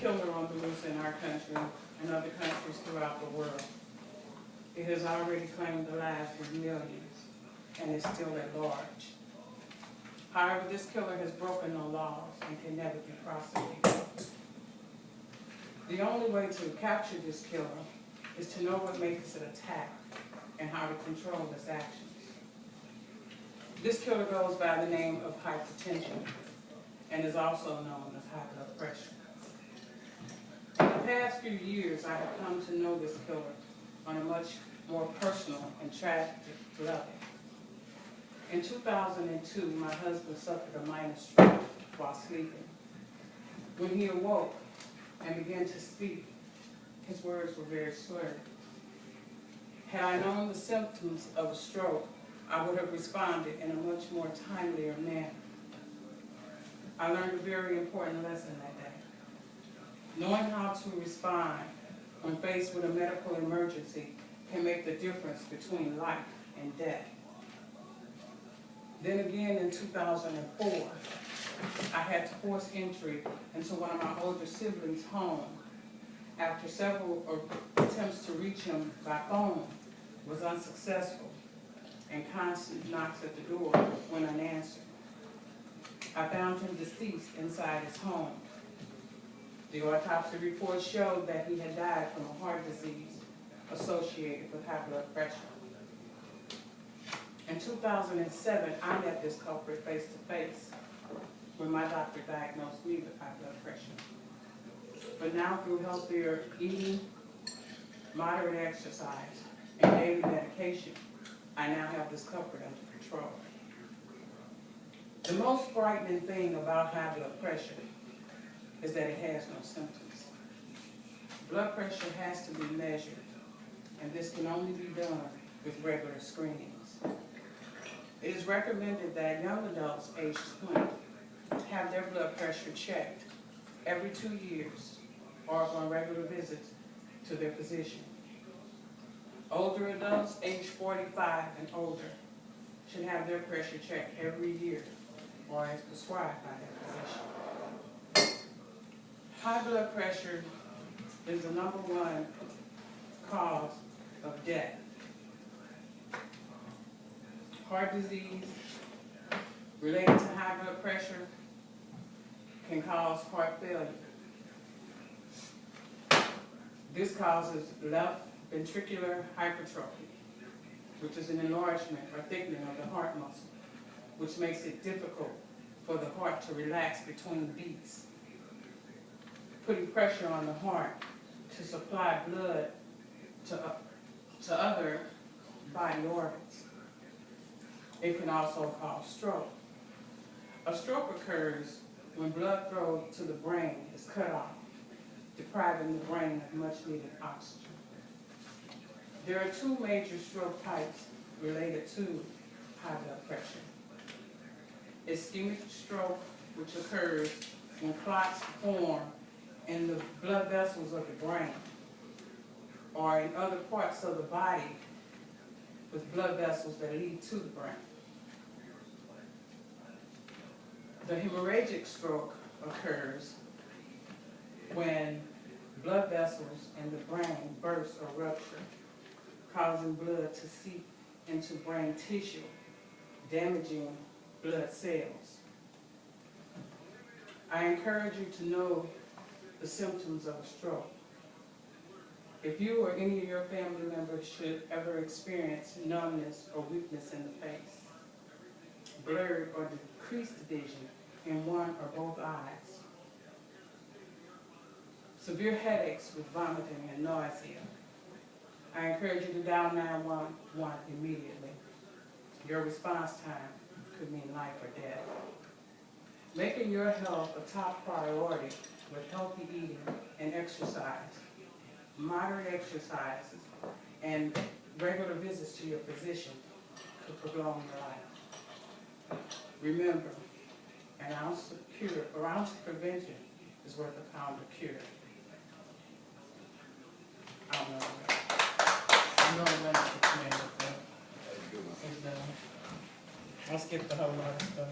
killer on the loose in our country and other countries throughout the world. It has already claimed the lives of millions and is still at large. However, this killer has broken no laws and can never be prosecuted. The only way to capture this killer is to know what makes it attack and how to control its actions. This killer goes by the name of hypertension and is also known as high blood pressure. In the past few years, I have come to know this killer on a much more personal and tragic level. In 2002, my husband suffered a minor stroke while sleeping. When he awoke and began to speak, his words were very slurred. Had I known the symptoms of a stroke, I would have responded in a much more timelier manner. I learned a very important lesson that day. Knowing how to respond when faced with a medical emergency can make the difference between life and death. Then again in 2004, I had to force entry into one of my older siblings' home after several attempts to reach him by phone was unsuccessful and constant knocks at the door went unanswered. I found him deceased inside his home. The autopsy report showed that he had died from a heart disease associated with high blood pressure. In 2007, I met this culprit face to face when my doctor diagnosed me with high blood pressure. But now through healthier eating, moderate exercise, and daily medication, I now have this culprit under control. The most frightening thing about high blood pressure is that it has no symptoms. Blood pressure has to be measured, and this can only be done with regular screenings. It is recommended that young adults aged 20 have their blood pressure checked every 2 years or on regular visits to their physician. Older adults aged 45 and older should have their pressure checked every year or as prescribed by their physician. High blood pressure is the #1 cause of death. Heart disease related to high blood pressure can cause heart failure. This causes left ventricular hypertrophy, which is an enlargement or thickening of the heart muscle, which makes it difficult for the heart to relax between beats, putting pressure on the heart to supply blood to other body organs. It can also cause stroke. A stroke occurs when blood flow to the brain is cut off, depriving the brain of much needed oxygen. There are 2 major stroke types related to high blood pressure. Ischemic stroke, which occurs when clots form in the blood vessels of the brain or in other parts of the body with blood vessels that lead to the brain. The hemorrhagic stroke occurs when blood vessels in the brain burst or rupture, causing blood to seep into brain tissue, damaging blood cells. I encourage you to know the symptoms of a stroke. If you or any of your family members should ever experience numbness or weakness in the face, blurred or decreased vision in one or both eyes, severe headaches with vomiting and nausea, I encourage you to dial 911 immediately. Your response time could mean life or death. Making your health a top priority with healthy eating and exercise, moderate exercises, and regular visits to your physician could prolong your life. Remember, an ounce of prevention is worth a pound of cure. I don't know. I'm going to run out of command with that. I skipped a whole lot of stuff.